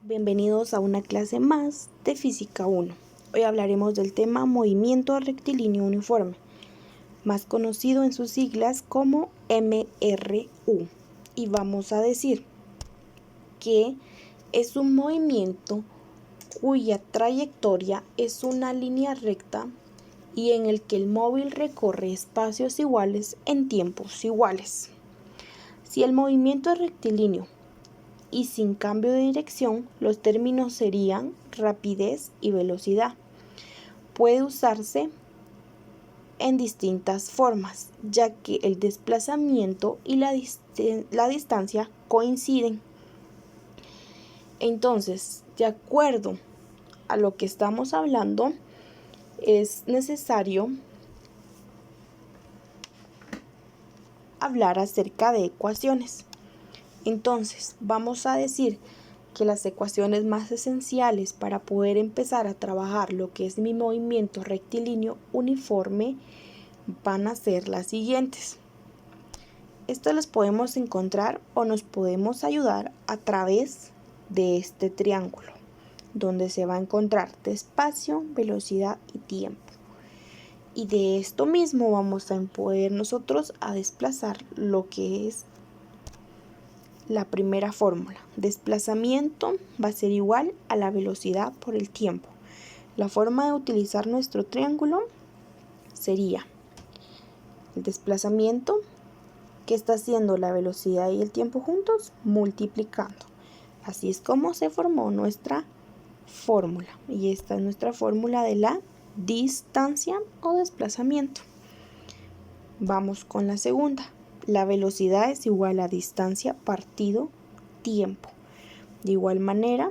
Bienvenidos a una clase más de Física 1. Hoy hablaremos del tema movimiento rectilíneo uniforme, más conocido en sus siglas como MRU. Y vamos a decir que es un movimiento cuya trayectoria es una línea recta y en el que el móvil recorre espacios iguales en tiempos iguales. Si el movimiento es rectilíneo y sin cambio de dirección, los términos serían rapidez y velocidad. Puede usarse en distintas formas, ya que el desplazamiento y la distancia coinciden. Entonces, de acuerdo a lo que estamos hablando, es necesario hablar acerca de ecuaciones. Entonces, vamos a decir que las ecuaciones más esenciales para poder empezar a trabajar lo que es mi movimiento rectilíneo uniforme van a ser las siguientes. Estas las podemos encontrar o nos podemos ayudar a través de este triángulo, donde se va a encontrar espacio, velocidad y tiempo. Y de esto mismo vamos a poder nosotros a desplazar lo que es la primera fórmula. Desplazamiento va a ser igual a la velocidad por el tiempo. La forma de utilizar nuestro triángulo sería el desplazamiento, que está haciendo la velocidad y el tiempo juntos, multiplicando. Así es como se formó nuestra fórmula. Y esta es nuestra fórmula de la distancia o desplazamiento. Vamos con la segunda. La velocidad es igual a distancia partido tiempo. De igual manera,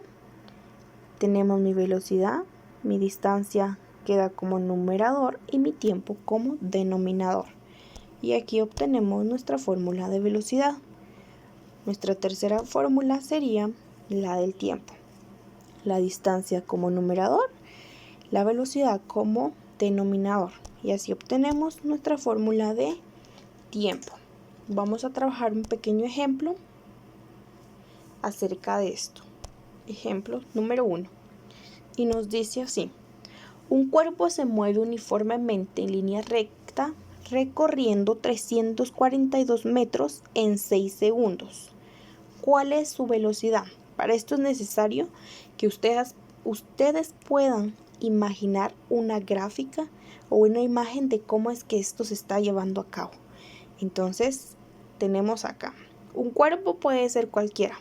tenemos mi velocidad, mi distancia queda como numerador y mi tiempo como denominador. Y aquí obtenemos nuestra fórmula de velocidad. Nuestra tercera fórmula sería la del tiempo. La distancia como numerador, la velocidad como denominador. Y así obtenemos nuestra fórmula de tiempo. Vamos a trabajar un pequeño ejemplo acerca de esto. Ejemplo número 1. Y nos dice así: un cuerpo se mueve uniformemente en línea recta recorriendo 342 metros en 6 segundos. ¿Cuál es su velocidad? Para esto es necesario que ustedes puedan imaginar una gráfica o una imagen de cómo es que esto se está llevando a cabo. Entonces, tenemos acá. Un cuerpo puede ser cualquiera.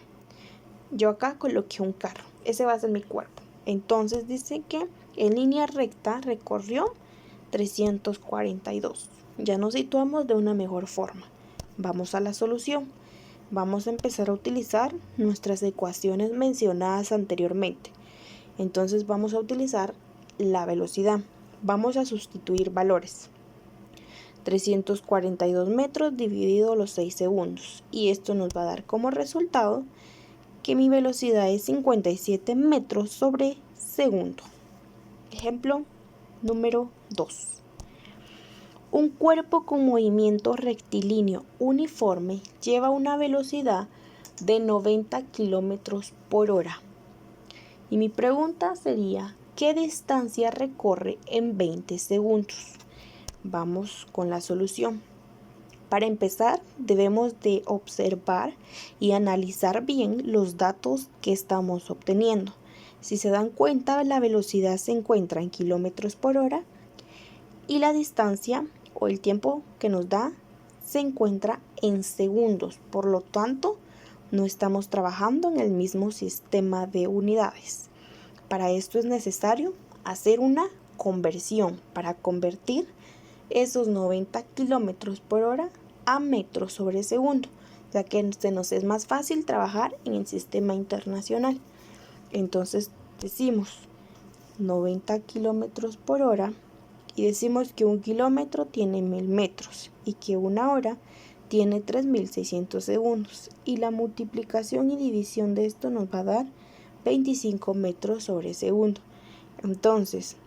Yo acá coloqué un carro. Ese va a ser mi cuerpo. Entonces dice que en línea recta recorrió 342. Ya nos situamos de una mejor forma. Vamos a la solución. Vamos a empezar a utilizar nuestras ecuaciones mencionadas anteriormente. Entonces vamos a utilizar la velocidad. Vamos a sustituir valores. 342 metros dividido los 6 segundos. Y esto nos va a dar como resultado que mi velocidad es 57 metros sobre segundo. Ejemplo número 2. Un cuerpo con movimiento rectilíneo uniforme lleva una velocidad de 90 kilómetros por hora. Y mi pregunta sería, ¿qué distancia recorre en 20 segundos? Vamos con la solución. Para empezar, debemos de observar y analizar bien los datos que estamos obteniendo. Si se dan cuenta, la velocidad se encuentra en kilómetros por hora y la distancia o el tiempo que nos da se encuentra en segundos. Por lo tanto, no estamos trabajando en el mismo sistema de unidades. Para esto es necesario hacer una conversión para convertir esos 90 kilómetros por hora a metros sobre segundo, ya que se nos es más fácil trabajar en el sistema internacional. Entonces decimos 90 kilómetros por hora y decimos que un kilómetro tiene 1000 metros y que una hora tiene 3600 segundos, y la multiplicación y división de esto nos va a dar 25 metros sobre segundo. Entonces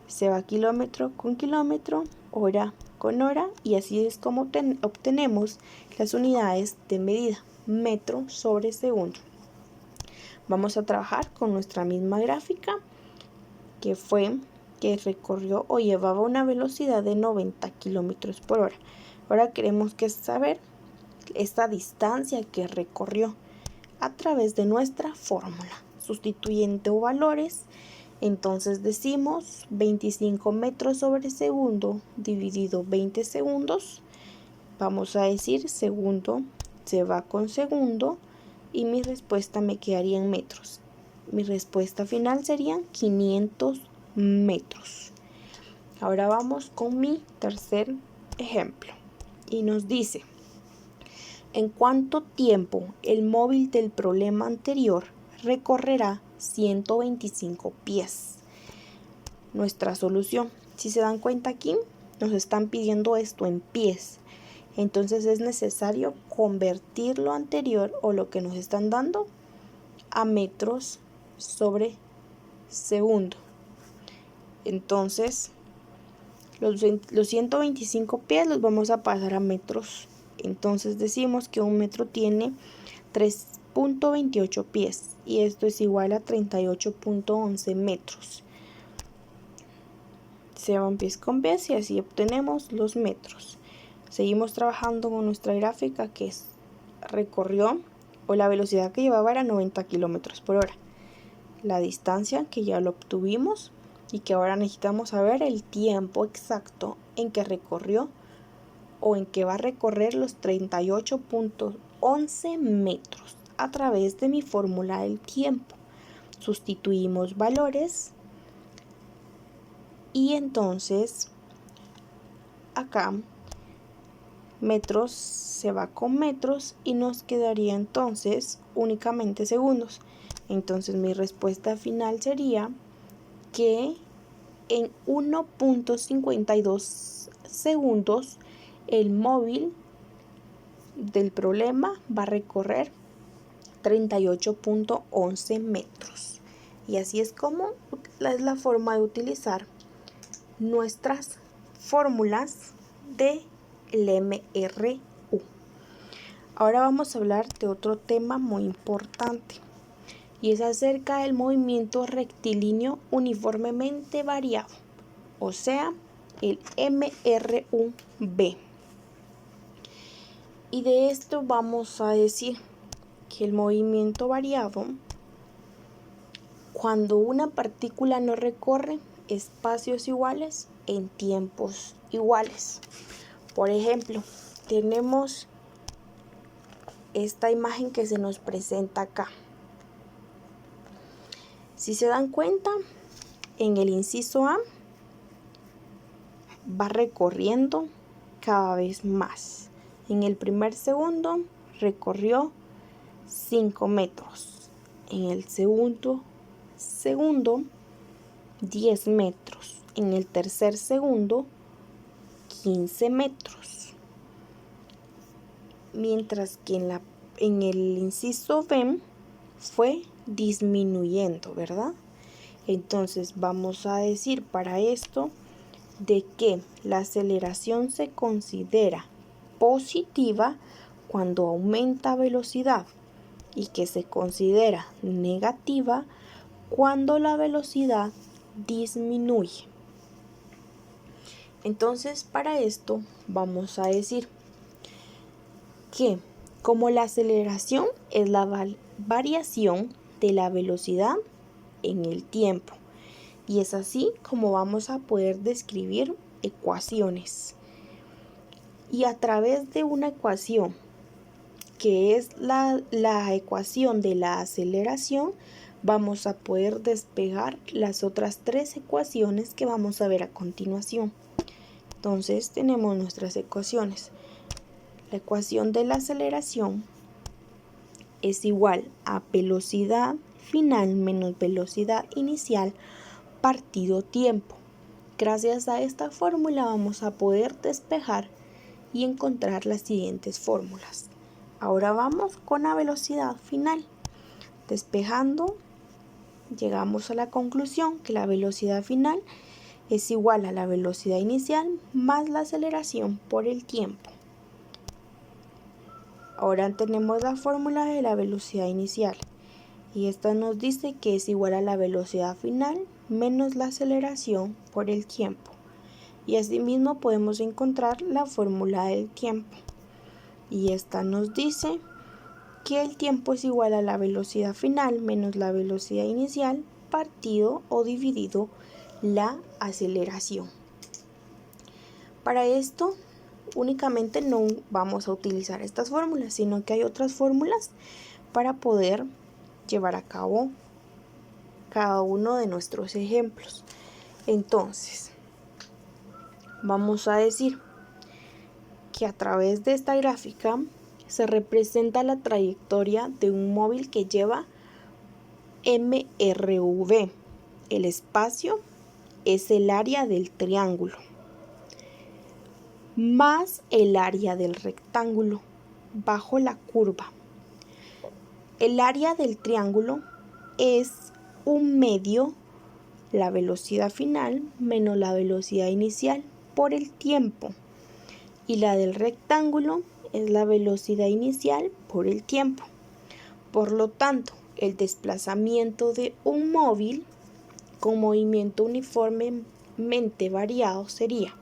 se va kilómetro con kilómetro, hora con hora, y así es como obtenemos las unidades de medida, metro sobre segundo. Vamos a trabajar con nuestra misma gráfica que recorrió o llevaba una velocidad de 90 kilómetros por hora. Ahora queremos saber esta distancia que recorrió a través de nuestra fórmula. Sustituyendo valores, entonces decimos 25 metros sobre segundo dividido 20 segundos. Vamos a decir segundo se va con segundo y mi respuesta me quedaría en metros. Mi respuesta final serían 500 metros. Ahora vamos con mi tercer ejemplo y nos dice: ¿en cuánto tiempo el móvil del problema anterior recorrerá 125 pies? Nuestra solución. Si se dan cuenta aquí, nos están pidiendo esto en pies. Entonces es necesario convertir lo anterior o lo que nos están dando a metros sobre segundo. Entonces los 125 pies los vamos a pasar a metros. Entonces decimos que un metro tiene 3.28 pies y esto es igual a 38.11 metros. Se van pies con pies y así obtenemos los metros. Seguimos trabajando con nuestra gráfica que recorrió o la velocidad que llevaba era 90 kilómetros por hora. La distancia que ya lo obtuvimos y que ahora necesitamos saber el tiempo exacto en que recorrió o en que va a recorrer los 38.11 metros a través de mi fórmula del tiempo. Sustituimos valores y entonces acá metros se va con metros y nos quedaría entonces únicamente segundos. Entonces mi respuesta final sería que en 1.52 segundos el móvil del problema va a recorrer 38.11 metros. Y así es como es la forma de utilizar nuestras fórmulas de el MRU. Ahora vamos a hablar de otro tema muy importante y es acerca del movimiento rectilíneo uniformemente variado, o sea, el MRUB. Y de esto vamos a decir que el movimiento variado, cuando una partícula no recorre espacios iguales en tiempos iguales. Por ejemplo, tenemos esta imagen que se nos presenta acá. Si se dan cuenta, en el inciso A va recorriendo cada vez más. En el primer segundo recorrió 5 metros. En el segundo 10 metros. En el tercer segundo 15 metros. Mientras que en el inciso B fue disminuyendo, ¿verdad? Entonces vamos a decir para esto de que la aceleración se considera positiva cuando aumenta velocidad y que se considera negativa cuando la velocidad disminuye. Entonces para esto vamos a decir que como la aceleración es la variación de la velocidad en el tiempo y es así como vamos a poder describir ecuaciones. Y a través de una ecuación que es la ecuación de la aceleración, vamos a poder despejar las otras 3 ecuaciones que vamos a ver a continuación. Entonces tenemos nuestras ecuaciones. La ecuación de la aceleración es igual a velocidad final menos velocidad inicial partido tiempo. Gracias a esta fórmula vamos a poder despejar y encontrar las siguientes fórmulas. Ahora vamos con la velocidad final. Despejando, llegamos a la conclusión que la velocidad final es igual a la velocidad inicial más la aceleración por el tiempo. Ahora tenemos la fórmula de la velocidad inicial. Y esta nos dice que es igual a la velocidad final menos la aceleración por el tiempo. Y asimismo podemos encontrar la fórmula del tiempo. Y esta nos dice que el tiempo es igual a la velocidad final menos la velocidad inicial partido o dividido la aceleración. Para esto únicamente no vamos a utilizar estas fórmulas, sino que hay otras fórmulas para poder llevar a cabo cada uno de nuestros ejemplos. Entonces, vamos a decir que a través de esta gráfica se representa la trayectoria de un móvil que lleva MRV. El espacio es el área del triángulo más el área del rectángulo bajo la curva. El área del triángulo es un medio, la velocidad final menos la velocidad inicial por el tiempo. Y la del rectángulo es la velocidad inicial por el tiempo. Por lo tanto, el desplazamiento de un móvil con movimiento uniformemente variado sería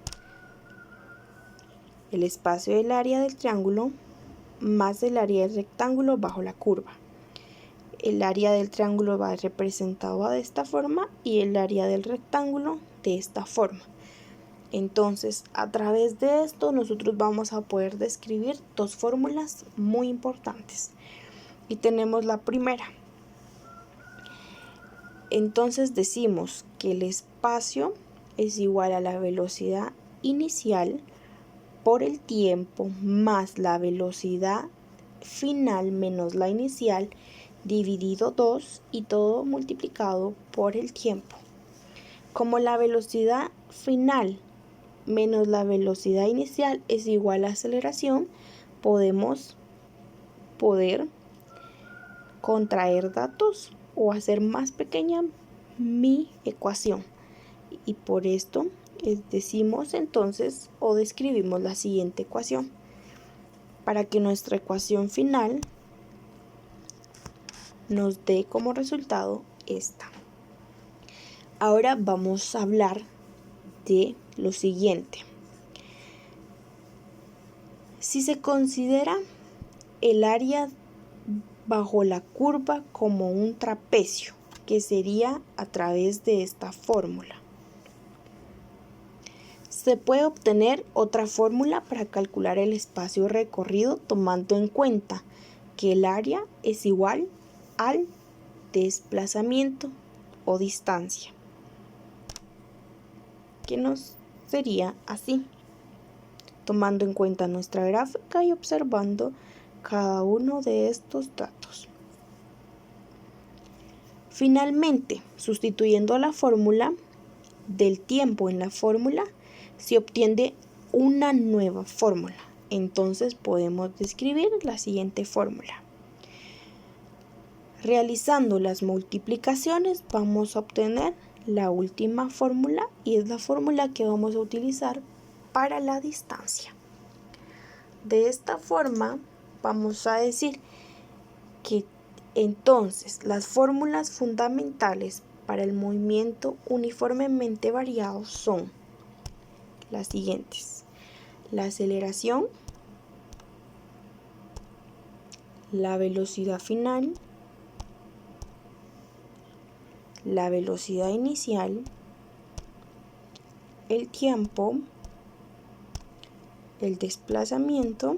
el espacio del área del triángulo más el área del rectángulo bajo la curva. El área del triángulo va representado de esta forma y el área del rectángulo de esta forma. Entonces, a través de esto nosotros vamos a poder describir dos fórmulas muy importantes. Y tenemos la primera. Entonces decimos que el espacio es igual a la velocidad inicial por el tiempo más la velocidad final menos la inicial dividido 2 y todo multiplicado por el tiempo. Como la velocidad final menos la velocidad inicial es igual a aceleración, podemos contraer datos o hacer más pequeña mi ecuación. Y por esto decimos entonces o describimos la siguiente ecuación para que nuestra ecuación final nos dé como resultado esta. Ahora vamos a hablar de lo siguiente. Si se considera el área bajo la curva como un trapecio, que sería a través de esta fórmula. Se puede obtener otra fórmula para calcular el espacio recorrido tomando en cuenta que el área es igual al desplazamiento o distancia, que nos sería así, tomando en cuenta nuestra gráfica y observando cada uno de estos datos. Finalmente, sustituyendo la fórmula del tiempo en la fórmula, se obtiene una nueva fórmula. Entonces podemos describir la siguiente fórmula. Realizando las multiplicaciones vamos a obtener la última fórmula y es la fórmula que vamos a utilizar para la distancia. De esta forma vamos a decir que entonces las fórmulas fundamentales para el movimiento uniformemente variado son las siguientes: la aceleración, la velocidad final, la velocidad inicial, el tiempo, el desplazamiento,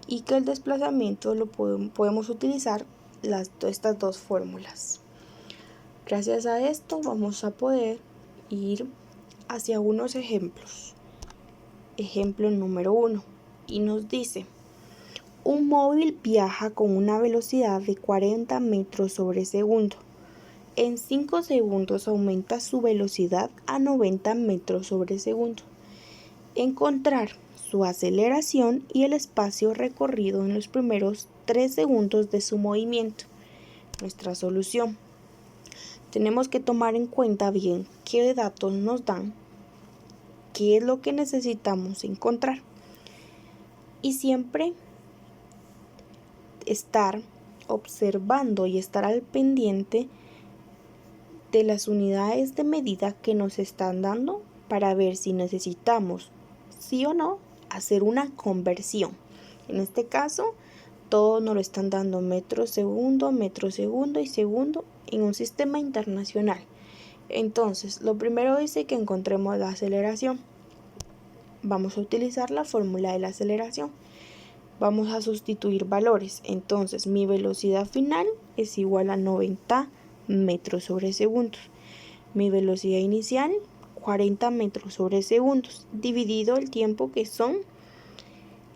y que el desplazamiento lo podemos utilizar estas dos fórmulas. Gracias a esto vamos a poder ir hacia unos ejemplos. Ejemplo número 1 y nos dice: un móvil viaja con una velocidad de 40 metros sobre segundo. En 5 segundos aumenta su velocidad a 90 metros sobre segundo. Encontrar su aceleración y el espacio recorrido en los primeros 3 segundos de su movimiento. Nuestra solución. Tenemos que tomar en cuenta bien qué datos nos dan, qué es lo que necesitamos encontrar. Y siempre estar observando y estar al pendiente de las unidades de medida que nos están dando para ver si necesitamos, sí o no, hacer una conversión. En este caso, todos nos lo están dando metro segundo y segundo en un sistema internacional. Entonces, lo primero dice que encontremos la aceleración. Vamos a utilizar la fórmula de la aceleración. Vamos a sustituir valores. Entonces, mi velocidad final es igual a 90 metros sobre segundos. Mi velocidad inicial, 40 metros sobre segundos, dividido el tiempo que son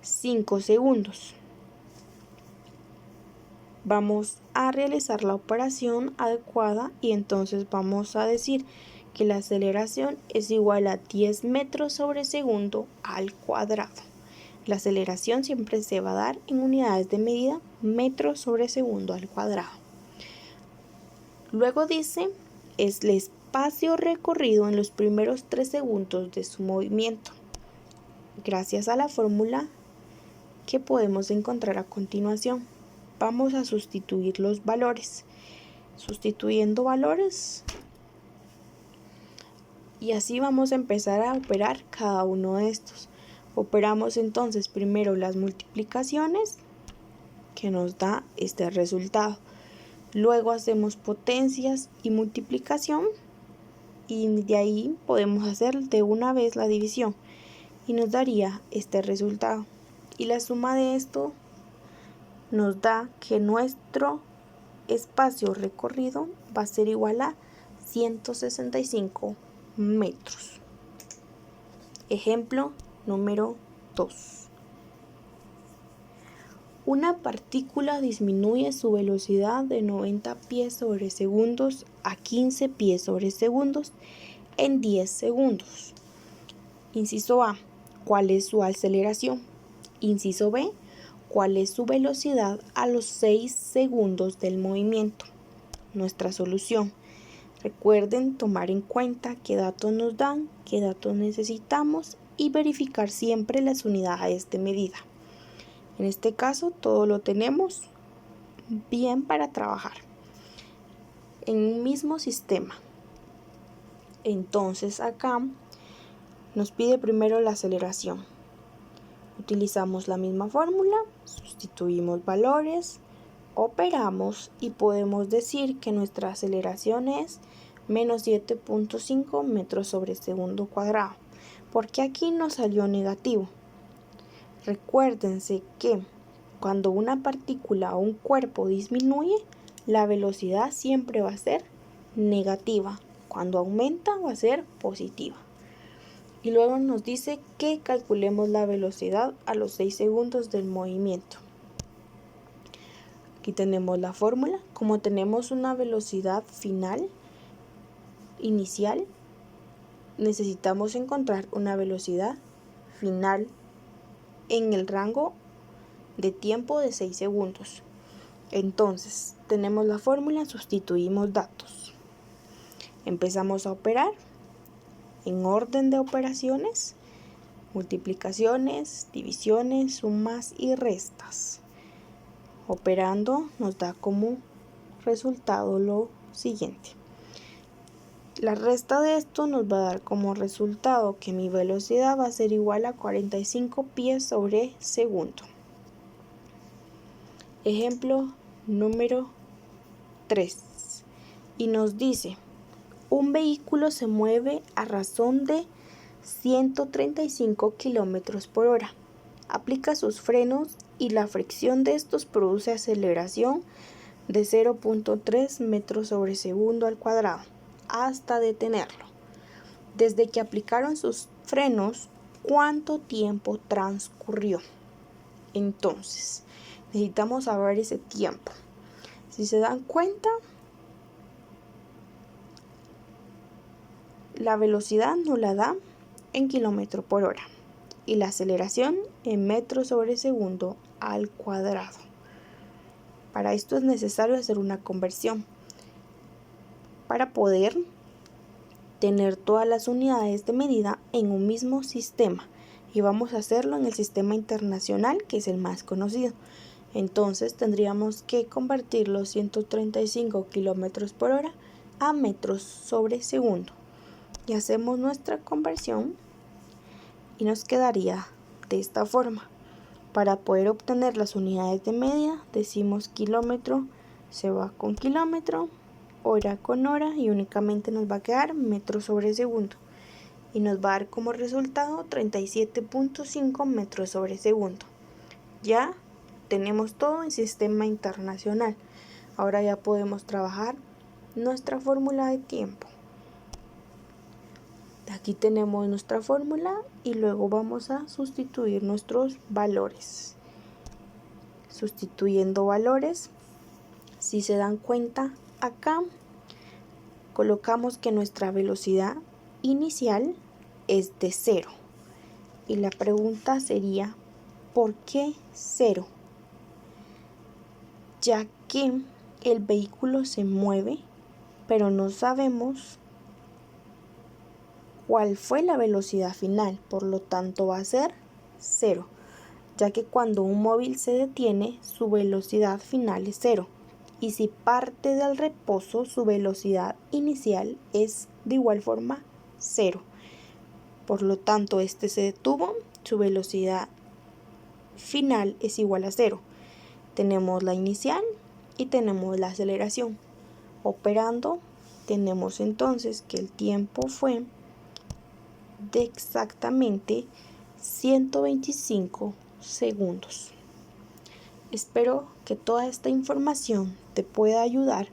5 segundos. Vamos a realizar la operación adecuada y entonces vamos a decir que la aceleración es igual a 10 metros sobre segundo al cuadrado. La aceleración siempre se va a dar en unidades de medida metros sobre segundo al cuadrado. Luego dice, es el espacio recorrido en los primeros 3 segundos de su movimiento. Gracias a la fórmula que podemos encontrar a continuación, vamos a sustituir los valores. Sustituyendo valores, y así vamos a empezar a operar cada uno de estos. Operamos entonces primero las multiplicaciones, que nos da este resultado. Luego hacemos potencias y multiplicación, y de ahí podemos hacer de una vez la división, y nos daría este resultado. Y la suma de esto nos da que nuestro espacio recorrido va a ser igual a 165 metros. Ejemplo número 2. Una partícula disminuye su velocidad de 90 pies sobre segundos a 15 pies sobre segundos en 10 segundos. Inciso A, ¿cuál es su aceleración? Inciso B, ¿cuál es su velocidad a los 6 segundos del movimiento? Nuestra solución. Recuerden tomar en cuenta qué datos nos dan, qué datos necesitamos y verificar siempre las unidades de medida. En este caso, todo lo tenemos bien para trabajar en un mismo sistema. Entonces acá nos pide primero la aceleración. Utilizamos la misma fórmula, sustituimos valores, operamos y podemos decir que nuestra aceleración es menos 7.5 metros sobre segundo cuadrado. Porque aquí nos salió negativo. Recuérdense que cuando una partícula o un cuerpo disminuye, la velocidad siempre va a ser negativa. Cuando aumenta va a ser positiva. Y luego nos dice que calculemos la velocidad a los 6 segundos del movimiento. Aquí tenemos la fórmula. Como tenemos una velocidad final, inicial, necesitamos encontrar una velocidad final en el rango de tiempo de 6 segundos. Entonces, tenemos la fórmula, sustituimos datos. Empezamos a operar en orden de operaciones, multiplicaciones, divisiones, sumas y restas. Operando nos da como resultado lo siguiente. La resta de esto nos va a dar como resultado que mi velocidad va a ser igual a 45 pies sobre segundo. Ejemplo número 3. Y nos dice, un vehículo se mueve a razón de 135 kilómetros por hora. Aplica sus frenos y la fricción de estos produce aceleración de 0.3 metros sobre segundo al cuadrado hasta detenerlo. Desde que aplicaron sus frenos, ¿cuánto tiempo transcurrió? Entonces, necesitamos saber ese tiempo. Si se dan cuenta, la velocidad nos la da en kilómetro por hora y la aceleración en metros sobre segundo al cuadrado. Para esto es necesario hacer una conversión para poder tener todas las unidades de medida en un mismo sistema, y vamos a hacerlo en el sistema internacional, que es el más conocido. Entonces tendríamos que convertir los 135 kilómetros por hora a metros sobre segundo. Y hacemos nuestra conversión y nos quedaría de esta forma. Para poder obtener las unidades de medida, decimos kilómetro se va con kilómetro, hora con hora y únicamente nos va a quedar metro sobre segundo. Y nos va a dar como resultado 37.5 metros sobre segundo. Ya tenemos todo en sistema internacional. Ahora ya podemos trabajar nuestra fórmula de tiempo. Aquí tenemos nuestra fórmula y luego vamos a sustituir nuestros valores. Sustituyendo valores, si se dan cuenta, acá colocamos que nuestra velocidad inicial es de 0. Y la pregunta sería, ¿por qué 0? Ya que el vehículo se mueve, pero no sabemos cuál fue la velocidad final, por lo tanto va a ser 0, ya que cuando un móvil se detiene, su velocidad final es 0, y si parte del reposo, su velocidad inicial es de igual forma 0. Por lo tanto, este se detuvo, su velocidad final es igual a 0. Tenemos la inicial y tenemos la aceleración. Operando, tenemos entonces que el tiempo fue de exactamente 125 segundos. Espero que toda esta información te pueda ayudar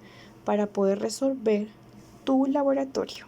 para poder resolver tu laboratorio.